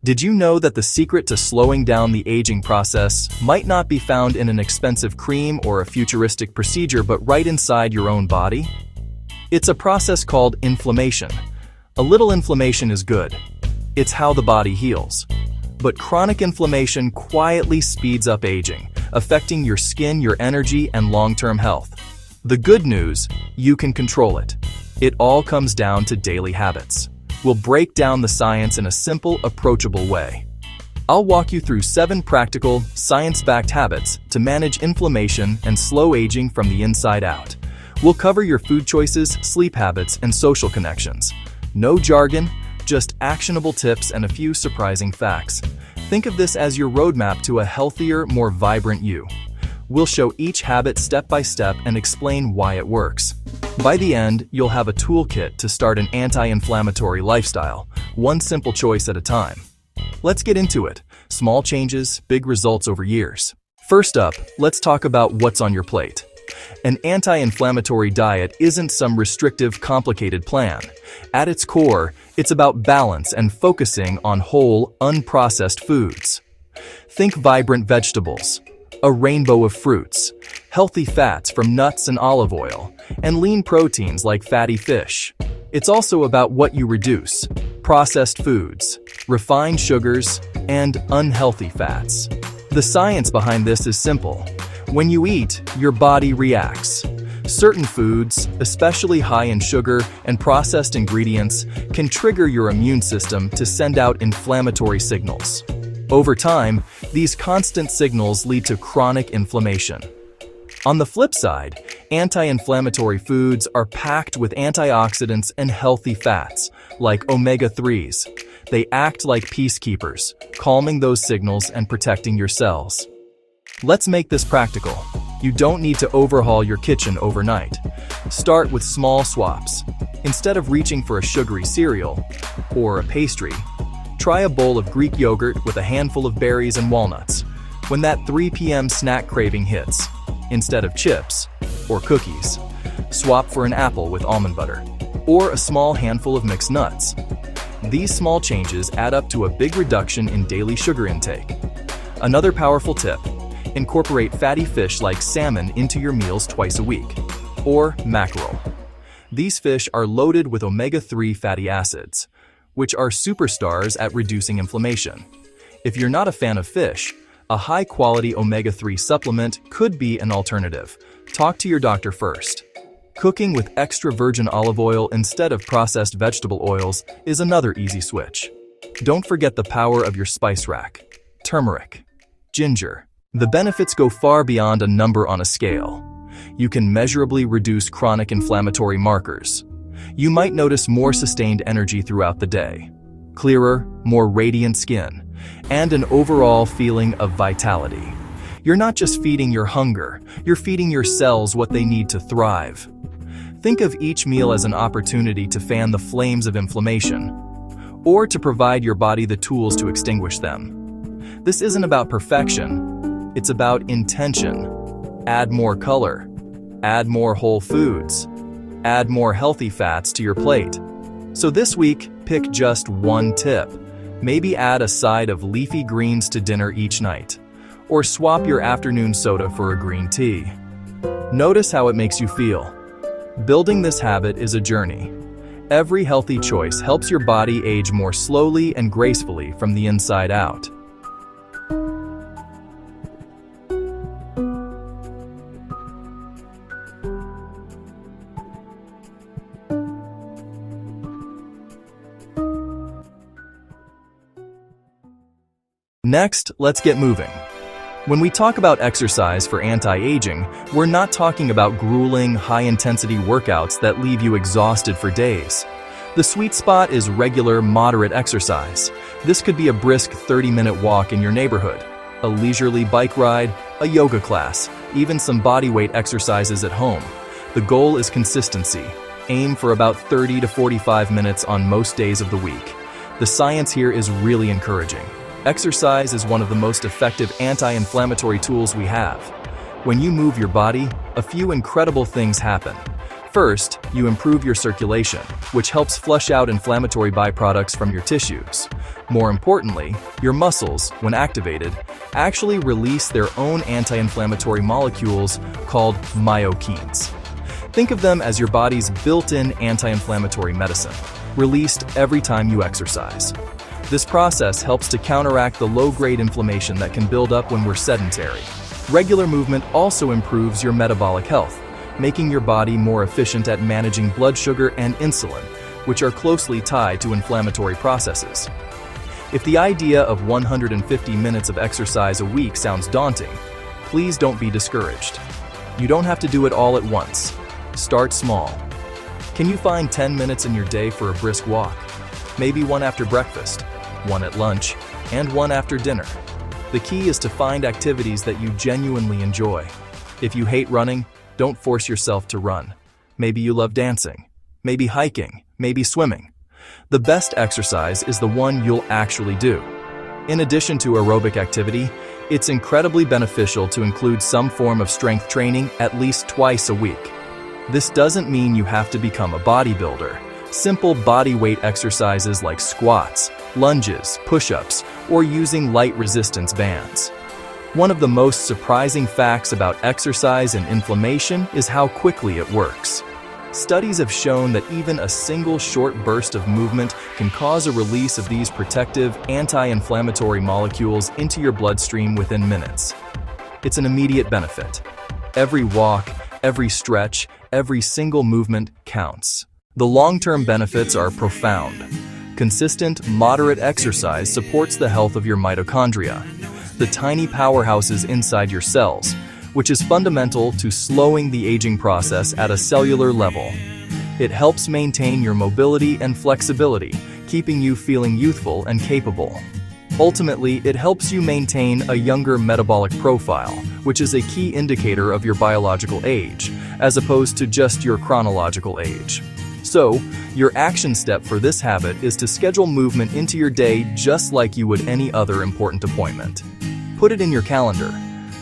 Did you know that the secret to slowing down the aging process might not be found in an expensive cream or a futuristic procedure, but right inside your own body? It's a process called inflammation. A little inflammation is good. It's how the body heals. But chronic inflammation quietly speeds up aging, affecting your skin, your energy, and long-term health. The good news, you can control it. It all comes down to daily habits. We'll break down the science in a simple, approachable way. I'll walk you through 7 practical, science-backed habits to manage inflammation and slow aging from the inside out. We'll cover your food choices, sleep habits, and social connections. No jargon, just actionable tips and a few surprising facts. Think of this as your roadmap to a healthier, more vibrant you. We'll show each habit step by step and explain why it works. By the end, you'll have a toolkit to start an anti-inflammatory lifestyle, one simple choice at a time. Let's get into it. Small changes, big results over years. First up, let's talk about what's on your plate. An anti-inflammatory diet isn't some restrictive, complicated plan. At its core, it's about balance and focusing on whole, unprocessed foods. Think vibrant vegetables, a rainbow of fruits, healthy fats from nuts and olive oil, and lean proteins like fatty fish. It's also about what you reduce: processed foods, refined sugars, and unhealthy fats. The science behind this is simple. When you eat, your body reacts. Certain foods, especially high in sugar and processed ingredients, can trigger your immune system to send out inflammatory signals. Over time, these constant signals lead to chronic inflammation. On the flip side, anti-inflammatory foods are packed with antioxidants and healthy fats, like omega-3s. They act like peacekeepers, calming those signals and protecting your cells. Let's make this practical. You don't need to overhaul your kitchen overnight. Start with small swaps. Instead of reaching for a sugary cereal or a pastry, try a bowl of Greek yogurt with a handful of berries and walnuts. When that 3 p.m. snack craving hits, instead of chips or cookies, swap for an apple with almond butter or a small handful of mixed nuts. These small changes add up to a big reduction in daily sugar intake. Another powerful tip: incorporate fatty fish like salmon into your meals twice a week, or mackerel. These fish are loaded with omega-3 fatty acids, which are superstars at reducing inflammation. If you're not a fan of fish, a high-quality omega-3 supplement could be an alternative. Talk to your doctor first. Cooking with extra virgin olive oil instead of processed vegetable oils is another easy switch. Don't forget the power of your spice rack: turmeric, ginger. The benefits go far beyond a number on a scale. You can measurably reduce chronic inflammatory markers. You might notice more sustained energy throughout the day, clearer, more radiant skin, and an overall feeling of vitality. You're not just feeding your hunger, you're feeding your cells what they need to thrive. Think of each meal as an opportunity to fan the flames of inflammation, or to provide your body the tools to extinguish them. This isn't about perfection, it's about intention. Add more color, add more whole foods, add more healthy fats to your plate. So this week, pick just one tip. Maybe add a side of leafy greens to dinner each night, or swap your afternoon soda for a green tea. Notice how it makes you feel. Building this habit is a journey. Every healthy choice helps your body age more slowly and gracefully from the inside out. Next, let's get moving. When we talk about exercise for anti-aging, we're not talking about grueling, high-intensity workouts that leave you exhausted for days. The sweet spot is regular, moderate exercise. This could be a brisk 30-minute walk in your neighborhood, a leisurely bike ride, a yoga class, even some bodyweight exercises at home. The goal is consistency. Aim for about 30 to 45 minutes on most days of the week. The science here is really encouraging. Exercise is one of the most effective anti-inflammatory tools we have. When you move your body, a few incredible things happen. First, you improve your circulation, which helps flush out inflammatory byproducts from your tissues. More importantly, your muscles, when activated, actually release their own anti-inflammatory molecules called myokines. Think of them as your body's built-in anti-inflammatory medicine, released every time you exercise. This process helps to counteract the low-grade inflammation that can build up when we're sedentary. Regular movement also improves your metabolic health, making your body more efficient at managing blood sugar and insulin, which are closely tied to inflammatory processes. If the idea of 150 minutes of exercise a week sounds daunting, please don't be discouraged. You don't have to do it all at once. Start small. Can you find 10 minutes in your day for a brisk walk? Maybe one after breakfast, one at lunch, and one after dinner. The key is to find activities that you genuinely enjoy. If you hate running, don't force yourself to run. Maybe you love dancing, maybe hiking, maybe swimming. The best exercise is the one you'll actually do. In addition to aerobic activity, it's incredibly beneficial to include some form of strength training at least twice a week. This doesn't mean you have to become a bodybuilder. Simple body weight exercises like squats, lunges, push-ups, or using light resistance bands. One of the most surprising facts about exercise and inflammation is how quickly it works. Studies have shown that even a single short burst of movement can cause a release of these protective, anti-inflammatory molecules into your bloodstream within minutes. It's an immediate benefit. Every walk, every stretch, every single movement counts. The long-term benefits are profound. Consistent, moderate exercise supports the health of your mitochondria, the tiny powerhouses inside your cells, which is fundamental to slowing the aging process at a cellular level. It helps maintain your mobility and flexibility, keeping you feeling youthful and capable. Ultimately, it helps you maintain a younger metabolic profile, which is a key indicator of your biological age, as opposed to just your chronological age. So, your action step for this habit is to schedule movement into your day just like you would any other important appointment. Put it in your calendar.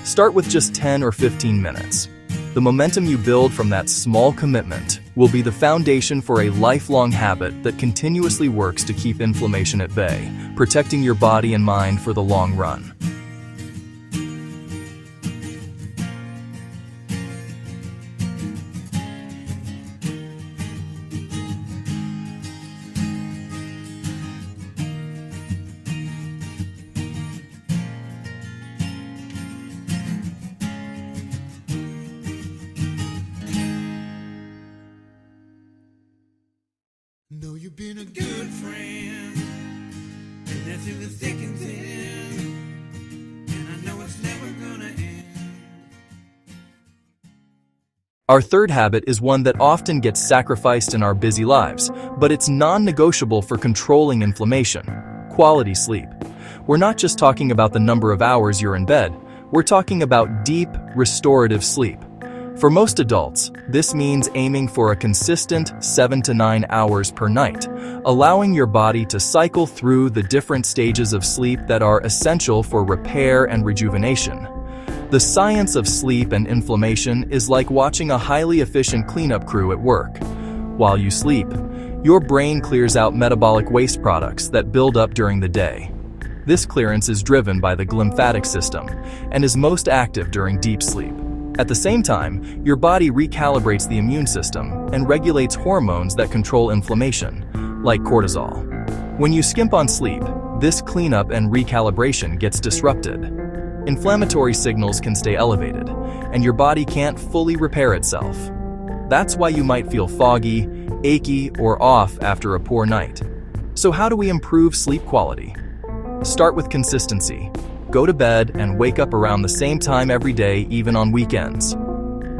Start with just 10 or 15 minutes. The momentum you build from that small commitment will be the foundation for a lifelong habit that continuously works to keep inflammation at bay, protecting your body and mind for the long run. Know you've been a good friend, and that's in the thick and thin, and I know it's never gonna end. Our third habit is one that often gets sacrificed in our busy lives, but it's non-negotiable for controlling inflammation: quality sleep. We're not just talking about the number of hours you're in bed, we're talking about deep, restorative sleep. For most adults, this means aiming for a consistent 7 to 9 hours per night, allowing your body to cycle through the different stages of sleep that are essential for repair and rejuvenation. The science of sleep and inflammation is like watching a highly efficient cleanup crew at work. While you sleep, your brain clears out metabolic waste products that build up during the day. This clearance is driven by the glymphatic system and is most active during deep sleep. At the same time, your body recalibrates the immune system and regulates hormones that control inflammation, like cortisol. When you skimp on sleep, this cleanup and recalibration gets disrupted. Inflammatory signals can stay elevated, and your body can't fully repair itself. That's why you might feel foggy, achy, or off after a poor night. So how do we improve sleep quality? Start with consistency. Go to bed and wake up around the same time every day, even on weekends.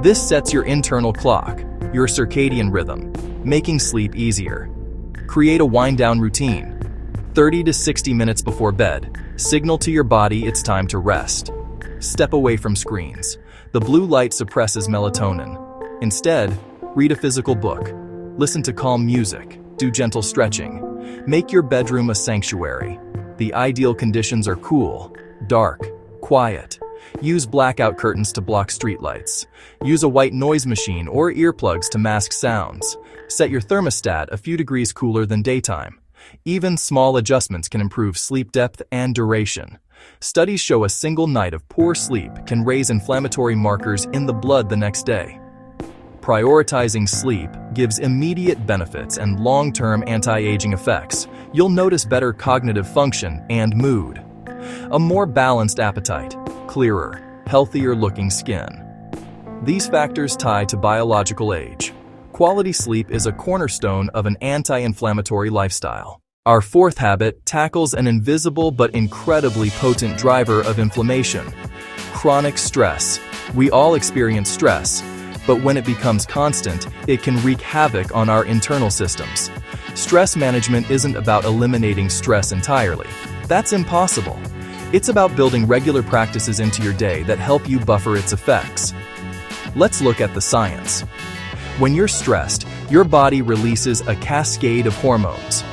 This sets your internal clock, your circadian rhythm, making sleep easier. Create a wind-down routine. 30 to 60 minutes before bed, signal to your body it's time to rest. Step away from screens. The blue light suppresses melatonin. Instead, read a physical book. Listen to calm music. Do gentle stretching. Make your bedroom a sanctuary. The ideal conditions are cool, dark, quiet, Use blackout curtains to block streetlights. Use a white noise machine or earplugs to mask sounds. Set your thermostat a few degrees cooler than daytime. Even small adjustments can improve sleep depth and duration. Studies show a single night of poor sleep can raise inflammatory markers in the blood the next day. Prioritizing sleep gives immediate benefits and long-term anti-aging effects. You'll notice better cognitive function and mood. A more balanced appetite, clearer, healthier-looking skin. These factors tie to biological age. Quality sleep is a cornerstone of an anti-inflammatory lifestyle. Our fourth habit tackles an invisible but incredibly potent driver of inflammation: chronic stress. We all experience stress, but when it becomes constant, it can wreak havoc on our internal systems. Stress management isn't about eliminating stress entirely. That's impossible. It's about building regular practices into your day that help you buffer its effects. Let's look at the science. When you're stressed, your body releases a cascade of hormones,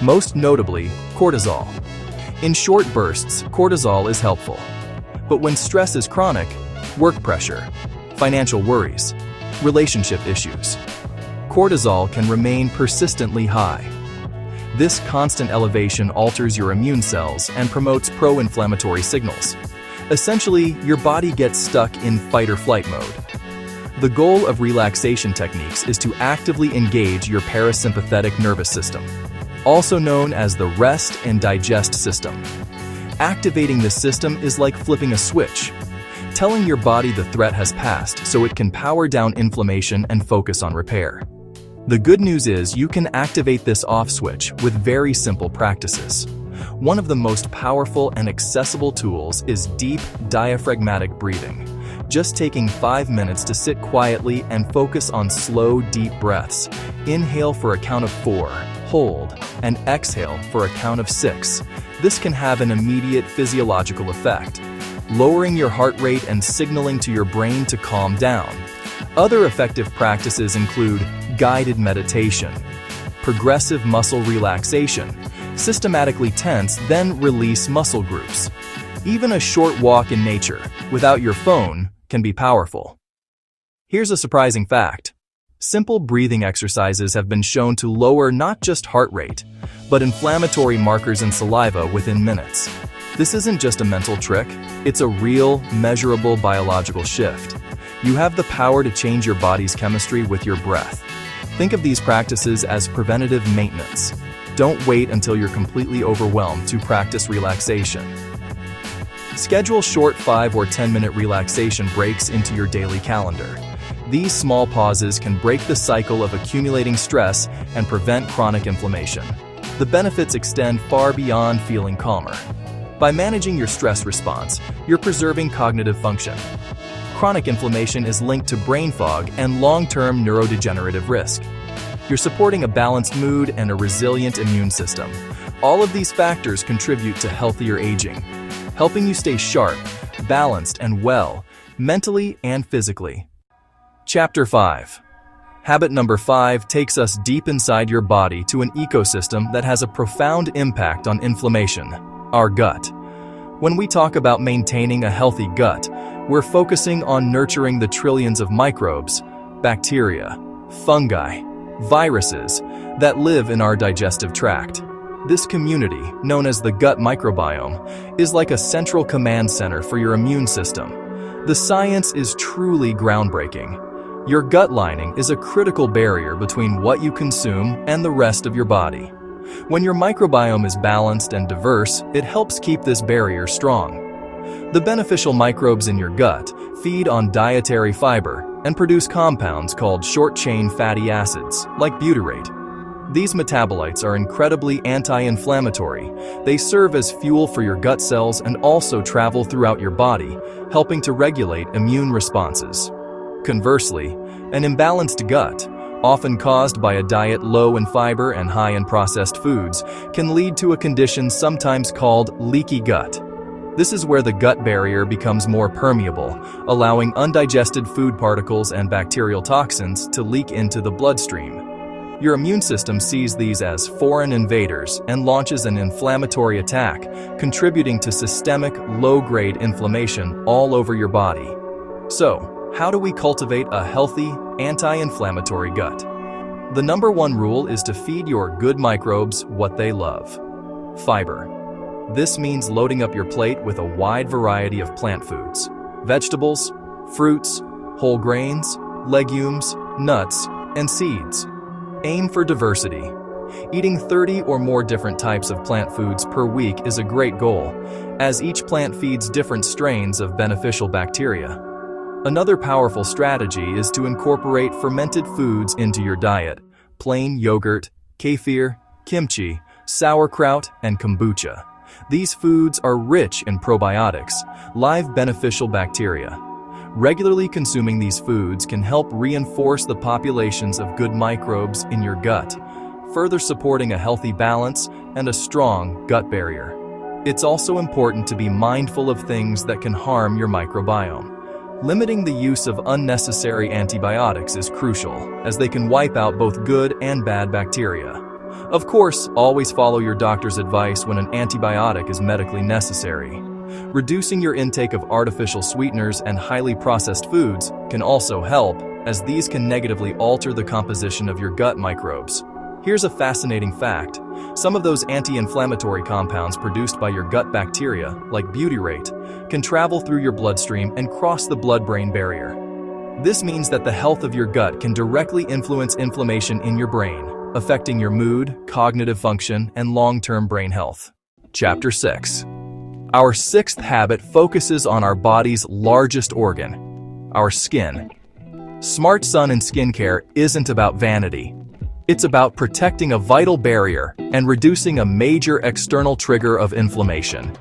most notably cortisol. In short bursts, cortisol is helpful. But when stress is chronic, work pressure, financial worries, relationship issues, cortisol can remain persistently high. This constant elevation alters your immune cells and promotes pro-inflammatory signals. Essentially, your body gets stuck in fight-or-flight mode. The goal of relaxation techniques is to actively engage your parasympathetic nervous system, also known as the rest and digest system. Activating this system is like flipping a switch, telling your body the threat has passed so it can power down inflammation and focus on repair. The good news is you can activate this off switch with very simple practices. One of the most powerful and accessible tools is deep diaphragmatic breathing. Just taking 5 minutes to sit quietly and focus on slow, deep breaths. Inhale for a count of 4, hold, and exhale for a count of 6. This can have an immediate physiological effect, lowering your heart rate and signaling to your brain to calm down. Other effective practices include guided meditation, progressive muscle relaxation, systematically tense, then release muscle groups. Even a short walk in nature, without your phone, can be powerful. Here's a surprising fact. Simple breathing exercises have been shown to lower not just heart rate, but inflammatory markers in saliva within minutes. This isn't just a mental trick, it's a real, measurable biological shift. You have the power to change your body's chemistry with your breath. Think of these practices as preventative maintenance. Don't wait until you're completely overwhelmed to practice relaxation. Schedule short 5 or 10-minute relaxation breaks into your daily calendar. These small pauses can break the cycle of accumulating stress and prevent chronic inflammation. The benefits extend far beyond feeling calmer. By managing your stress response, you're preserving cognitive function. Chronic inflammation is linked to brain fog and long-term neurodegenerative risk. You're supporting a balanced mood and a resilient immune system. All of these factors contribute to healthier aging, helping you stay sharp, balanced, and well, mentally and physically. Chapter 5. Habit number 5 takes us deep inside your body to an ecosystem that has a profound impact on inflammation: our gut. When we talk about maintaining a healthy gut, we're focusing on nurturing the trillions of microbes, bacteria, fungi, viruses that live in our digestive tract. This community, known as the gut microbiome, is like a central command center for your immune system. The science is truly groundbreaking. Your gut lining is a critical barrier between what you consume and the rest of your body. When your microbiome is balanced and diverse, it helps keep this barrier strong. The beneficial microbes in your gut feed on dietary fiber and produce compounds called short-chain fatty acids, like butyrate. These metabolites are incredibly anti-inflammatory. They serve as fuel for your gut cells and also travel throughout your body, helping to regulate immune responses. Conversely, an imbalanced gut, often caused by a diet low in fiber and high in processed foods, can lead to a condition sometimes called leaky gut. This is where the gut barrier becomes more permeable, allowing undigested food particles and bacterial toxins to leak into the bloodstream. Your immune system sees these as foreign invaders and launches an inflammatory attack, contributing to systemic, low-grade inflammation all over your body. So, how do we cultivate a healthy, anti-inflammatory gut? The number one rule is to feed your good microbes what they love: fiber. This means loading up your plate with a wide variety of plant foods, vegetables, fruits, whole grains, legumes, nuts, and seeds. Aim for diversity. Eating 30 or more different types of plant foods per week is a great goal, as each plant feeds different strains of beneficial bacteria. Another powerful strategy is to incorporate fermented foods into your diet: plain yogurt, kefir, kimchi, sauerkraut, and kombucha. These foods are rich in probiotics, live beneficial bacteria. Regularly consuming these foods can help reinforce the populations of good microbes in your gut, further supporting a healthy balance and a strong gut barrier. It's also important to be mindful of things that can harm your microbiome. Limiting the use of unnecessary antibiotics is crucial, as they can wipe out both good and bad bacteria. Of course, always follow your doctor's advice when an antibiotic is medically necessary. Reducing your intake of artificial sweeteners and highly processed foods can also help, as these can negatively alter the composition of your gut microbes. Here's a fascinating fact. Some of those anti-inflammatory compounds produced by your gut bacteria, like butyrate, can travel through your bloodstream and cross the blood-brain barrier. This means that the health of your gut can directly influence inflammation in your brain, affecting your mood, cognitive function, and long-term brain health. Chapter 6. Our sixth habit focuses on our body's largest organ, our skin. Smart sun and skincare isn't about vanity. It's about protecting a vital barrier and reducing a major external trigger of inflammation.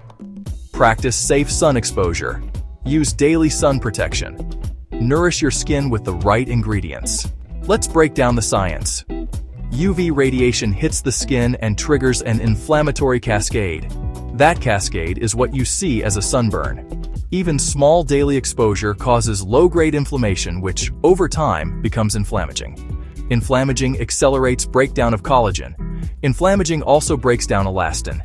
Practice safe sun exposure. Use daily sun protection. Nourish your skin with the right ingredients. Let's break down the science. UV radiation hits the skin and triggers an inflammatory cascade. That cascade is what you see as a sunburn. Even small daily exposure causes low-grade inflammation, which, over time, becomes inflammaging. Inflammaging accelerates breakdown of collagen. Inflammaging also breaks down elastin.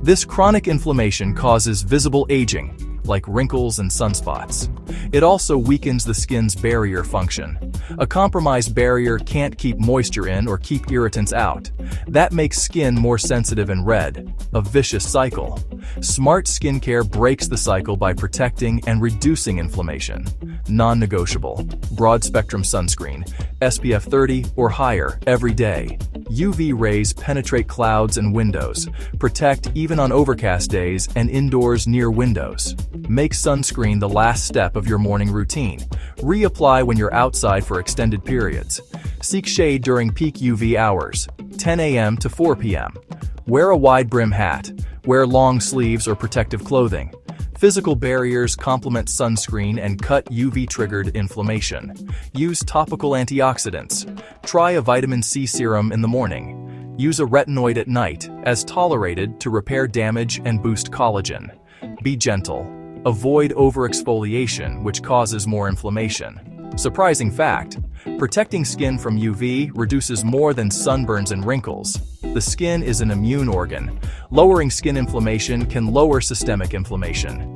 This chronic inflammation causes visible aging, like wrinkles and sunspots. It also weakens the skin's barrier function. A compromised barrier can't keep moisture in or keep irritants out. That makes skin more sensitive and red, a vicious cycle. Smart skincare breaks the cycle by protecting and reducing inflammation. Non-negotiable. Broad-spectrum sunscreen, SPF 30 or higher, every day. UV rays penetrate clouds and windows. Protect even on overcast days and indoors near windows. Make sunscreen the last step of your morning routine. Reapply when you're outside for extended periods. Seek shade during peak UV hours, 10 a.m. to 4 p.m. Wear a wide brim hat. Wear long sleeves or protective clothing. Physical barriers complement sunscreen and cut UV-triggered inflammation. Use topical antioxidants. Try a vitamin C serum in the morning. Use a retinoid at night, as tolerated, to repair damage and boost collagen. Be gentle. Avoid overexfoliation, which causes more inflammation. Surprising fact: protecting skin from UV reduces more than sunburns and wrinkles. The skin is an immune organ. Lowering skin inflammation can lower systemic inflammation.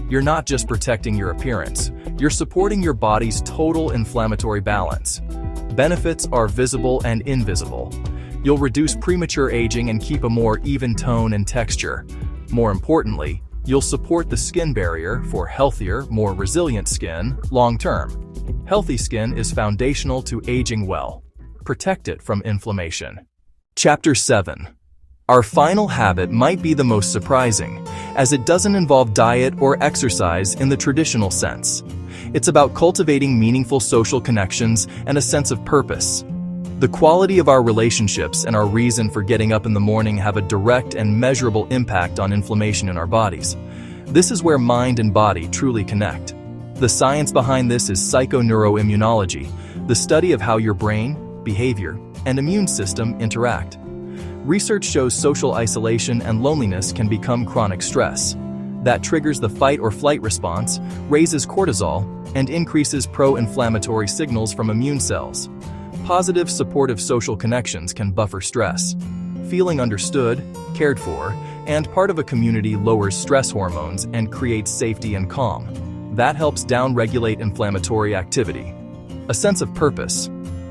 You're not just protecting your appearance, you're supporting your body's total inflammatory balance. Benefits are visible and invisible. You'll reduce premature aging and keep a more even tone and texture. More importantly, you'll support the skin barrier for healthier, more resilient skin long-term. Healthy skin is foundational to aging well. Protect it from inflammation. Chapter 7. Our final habit might be the most surprising, as it doesn't involve diet or exercise in the traditional sense. It's about cultivating meaningful social connections and a sense of purpose. The quality of our relationships and our reason for getting up in the morning have a direct and measurable impact on inflammation in our bodies. This is where mind and body truly connect. The science behind this is psychoneuroimmunology, the study of how your brain, behavior, and immune system interact. Research shows social isolation and loneliness can become chronic stress. That triggers the fight or flight response, raises cortisol, and increases pro-inflammatory signals from immune cells. Positive, supportive social connections can buffer stress. Feeling understood, cared for, and part of a community lowers stress hormones and creates safety and calm. That helps down-regulate inflammatory activity. A sense of purpose,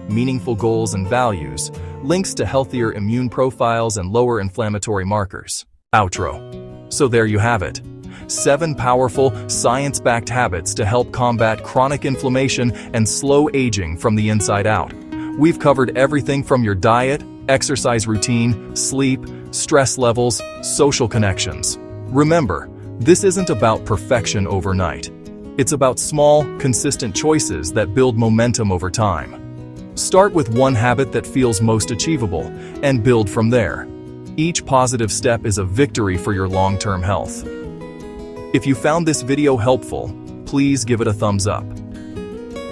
meaningful goals and values, links to healthier immune profiles and lower inflammatory markers. Outro. So there you have it. 7 powerful, science-backed habits to help combat chronic inflammation and slow aging from the inside out. We've covered everything from your diet, exercise routine, sleep, stress levels, social connections. Remember, this isn't about perfection overnight. It's about small, consistent choices that build momentum over time. Start with one habit that feels most achievable, and build from there. Each positive step is a victory for your long-term health. If you found this video helpful, please give it a thumbs up.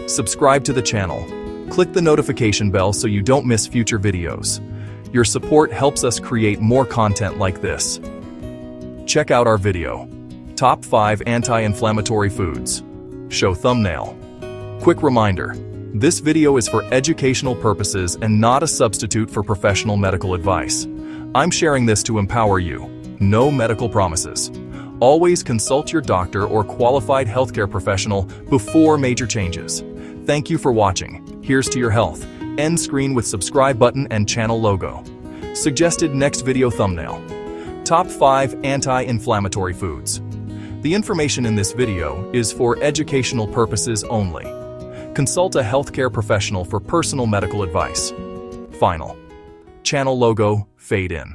Subscribe to the channel. Click the notification bell so you don't miss future videos. Your support helps us create more content like this. Check out our video. Top 5 Anti-Inflammatory Foods. Show thumbnail. Quick reminder, this video is for educational purposes and not a substitute for professional medical advice. I'm sharing this to empower you. No medical promises. Always consult your doctor or qualified healthcare professional before major changes. Thank you for watching. Here's to your health. End screen with subscribe button and channel logo. Suggested next video thumbnail. Top 5 Anti-Inflammatory Foods. The information in this video is for educational purposes only. Consult a healthcare professional for personal medical advice. Final. Channel logo fade in.